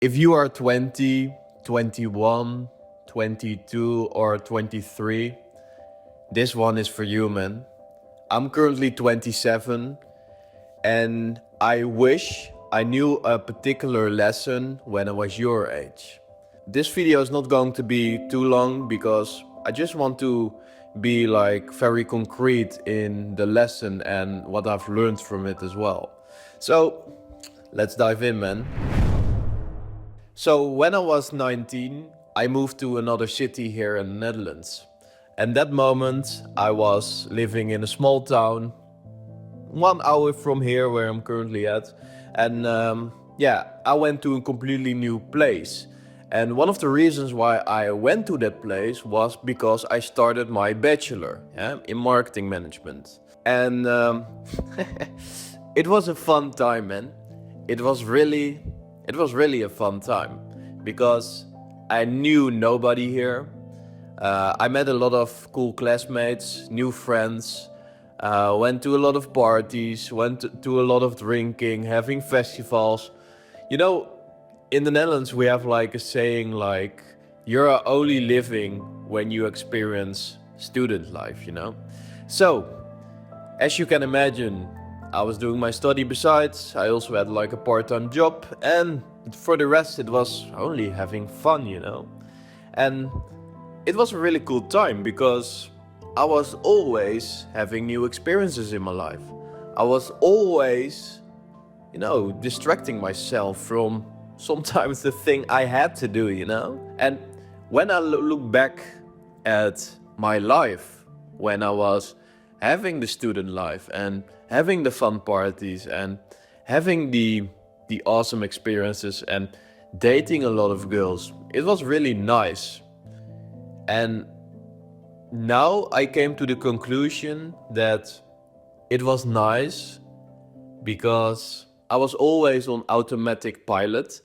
If you are 20, 21, 22, or 23, this one is for you, man. I'm currently 27, and I wish I knew a particular lesson when I was your age. This video is not going to be too long because I just want to be like very concrete in the lesson and what I've learned from it as well. So let's dive in, man. So when I was 19, I moved to another city here in the Netherlands. And that moment I was living in a small town, 1 hour from here where I'm currently at. And I went to a completely new place. And one of the reasons why I went to that place was because I started my bachelor in marketing management. And it was a fun time, man. It was really a fun time because I knew nobody here. I met a lot of cool classmates, new friends, went to a lot of parties, went to a lot of drinking, having festivals. You know, in the Netherlands we have like a saying like, you're only living when you experience student life, you know? So, as you can imagine, I was doing my study besides. I also had like a part-time job, and for the rest it was only having fun, you know? And it was a really cool time because I was always having new experiences in my life. I was always, you know, distracting myself from sometimes the thing I had to do, you know? And when I look back at my life, when I was having the student life and having the fun parties and having the awesome experiences and dating a lot of girls, it was really nice. And now I came to the conclusion that it was nice because I was always on automatic pilot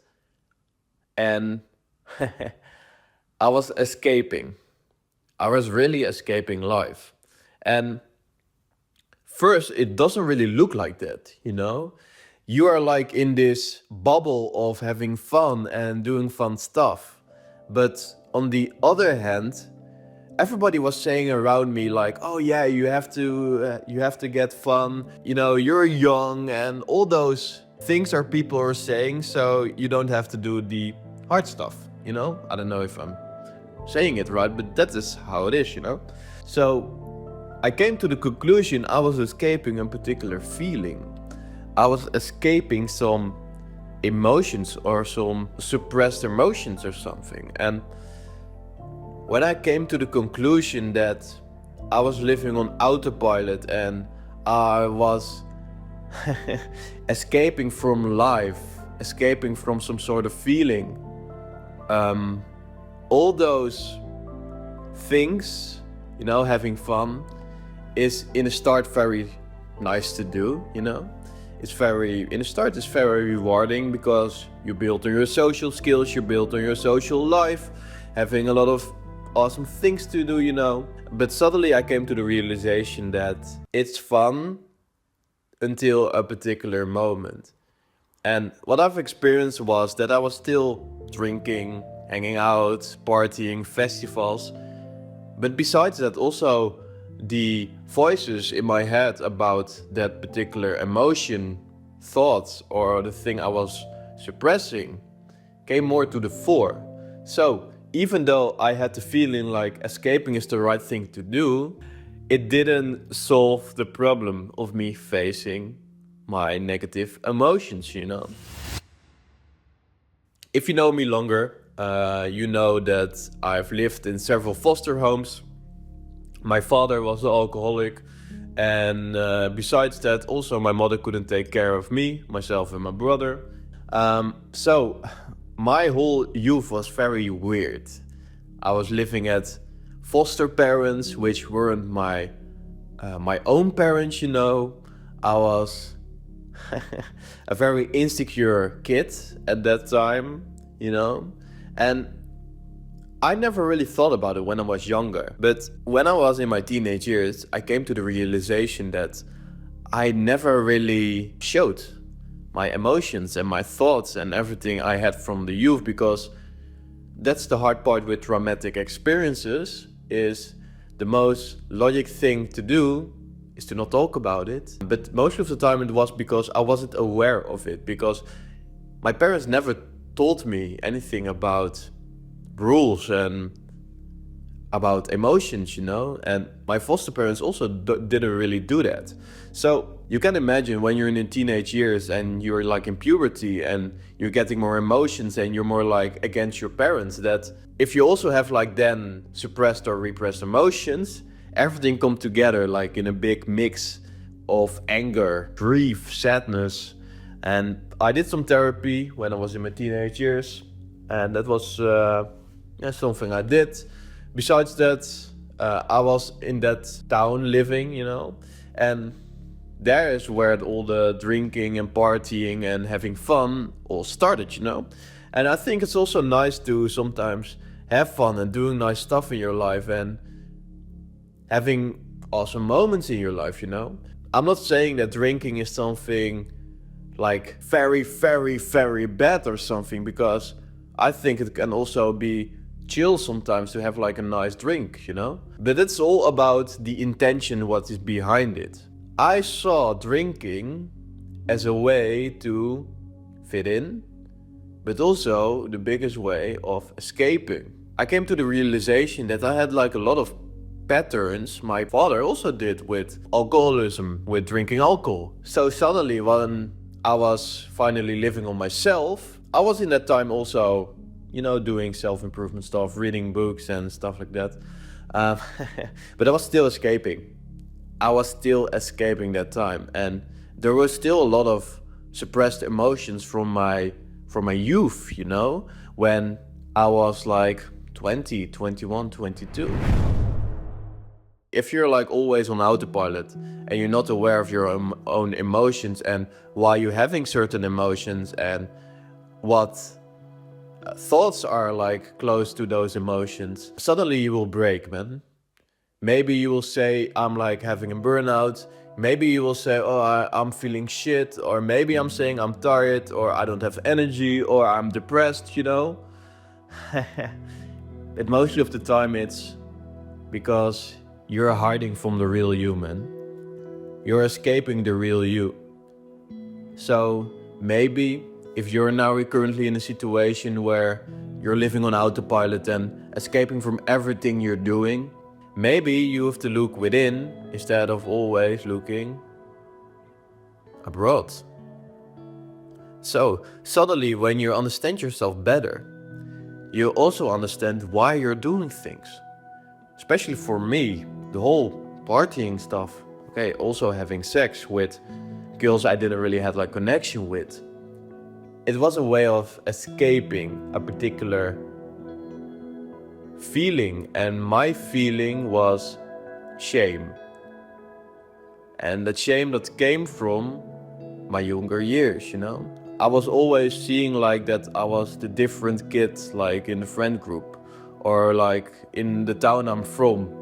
and I was escaping. I was really escaping life. And first, it doesn't really look like that, you know? You are like in this bubble of having fun and doing fun stuff. But on the other hand, everybody was saying around me like, oh yeah, you have to get fun, you know, you're young, and all those things are people are saying, so you don't have to do the hard stuff, you know? I don't know if I'm saying it right, but that is how it is, you know? So I came to the conclusion I was escaping a particular feeling. I was escaping some emotions or some suppressed emotions or something. And when I came to the conclusion that I was living on autopilot and I was escaping from life, escaping from some sort of feeling, all those things, you know, having fun is in the start very nice to do, you know. In the start it's very rewarding because you build on your social skills, you build on your social life, having a lot of awesome things to do, you know. But suddenly I came to the realization that it's fun until a particular moment. And what I've experienced was that I was still drinking, hanging out, partying, festivals. But besides that, also the voices in my head about that particular emotion, thoughts, or the thing I was suppressing came more to the fore. So even though I had the feeling like escaping is the right thing to do, it didn't solve the problem of me facing my negative emotions, you know. If you know me longer, you know that I've lived in several foster homes. My father was an alcoholic, and besides that, also my mother couldn't take care of me, myself and my brother. So my whole youth was very weird. I was living at foster parents, which weren't my own parents, you know. I was a very insecure kid at that time, you know. And I never really thought about it when I was younger, but when I was in my teenage years, I came to the realization that I never really showed my emotions and my thoughts and everything I had from the youth, because that's the hard part with traumatic experiences, is the most logic thing to do is to not talk about it. But most of the time it was because I wasn't aware of it, because my parents never told me anything about rules and about emotions, and my foster parents also didn't really do that. So you can imagine when you're in the teenage years and you're like in puberty and you're getting more emotions and you're more like against your parents, that if you also have like then suppressed or repressed emotions, everything come together like in a big mix of anger, grief, sadness. And I did some therapy when I was in my teenage years, and that was something I did. Besides that, I was in that town living, and there is where all the drinking and partying and having fun all started, And I think it's also nice to sometimes have fun and doing nice stuff in your life and having awesome moments in your life, I'm not saying that drinking is something like very, very, very bad or something, because I think it can also be chill sometimes to have like a nice drink, But it's all about the intention, what is behind it. I saw drinking as a way to fit in, but also the biggest way of escaping. I came to the realization that I had like a lot of patterns my father also did with alcoholism, with drinking alcohol. So suddenly when I was finally living on myself, I was in that time also, doing self-improvement stuff, reading books and stuff like that. But I was still escaping. I was still escaping that time, and there was still a lot of suppressed emotions from my youth, when I was like 20, 21, 22. If you're like always on autopilot and you're not aware of your own emotions and why you're having certain emotions and what thoughts are like close to those emotions, suddenly you will break, man. Maybe you will say, I'm like having a burnout. Maybe you will say, oh, I'm feeling shit. Or maybe I'm saying I'm tired, or I don't have energy, or I'm depressed, But most of the time it's because you're hiding from the real you, man. You're escaping the real you. So maybe if you're now currently in a situation where you're living on autopilot and escaping from everything you're doing, maybe you have to look within instead of always looking abroad. So suddenly when you understand yourself better, you also understand why you're doing things. Especially for me, the whole partying stuff, also having sex with girls I didn't really have like connection with. It was a way of escaping a particular feeling, and my feeling was shame. And that shame that came from my younger years, I was always seeing like that I was the different kid like in the friend group or like in the town I'm from.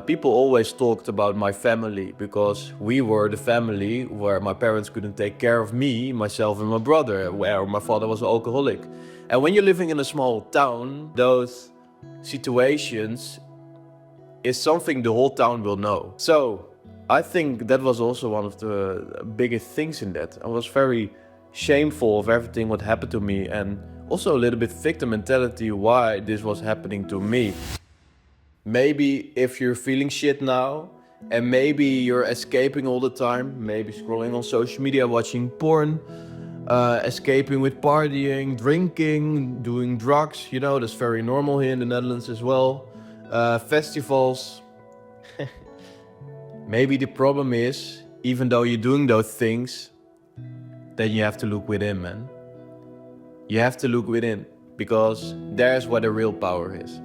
People always talked about my family because we were the family where my parents couldn't take care of me, myself and my brother, where my father was an alcoholic. And when you're living in a small town, those situations is something the whole town will know. So I think that was also one of the biggest things in that. I was very shameful of everything what happened to me, and also a little bit victim mentality why this was happening to me. Maybe if you're feeling shit now and maybe you're escaping all the time, maybe scrolling on social media, watching porn, escaping with partying, drinking, doing drugs, that's very normal here in the Netherlands as well. Festivals. Maybe the problem is, even though you're doing those things, then you have to look within, man. You have to look within, because there's where the real power is.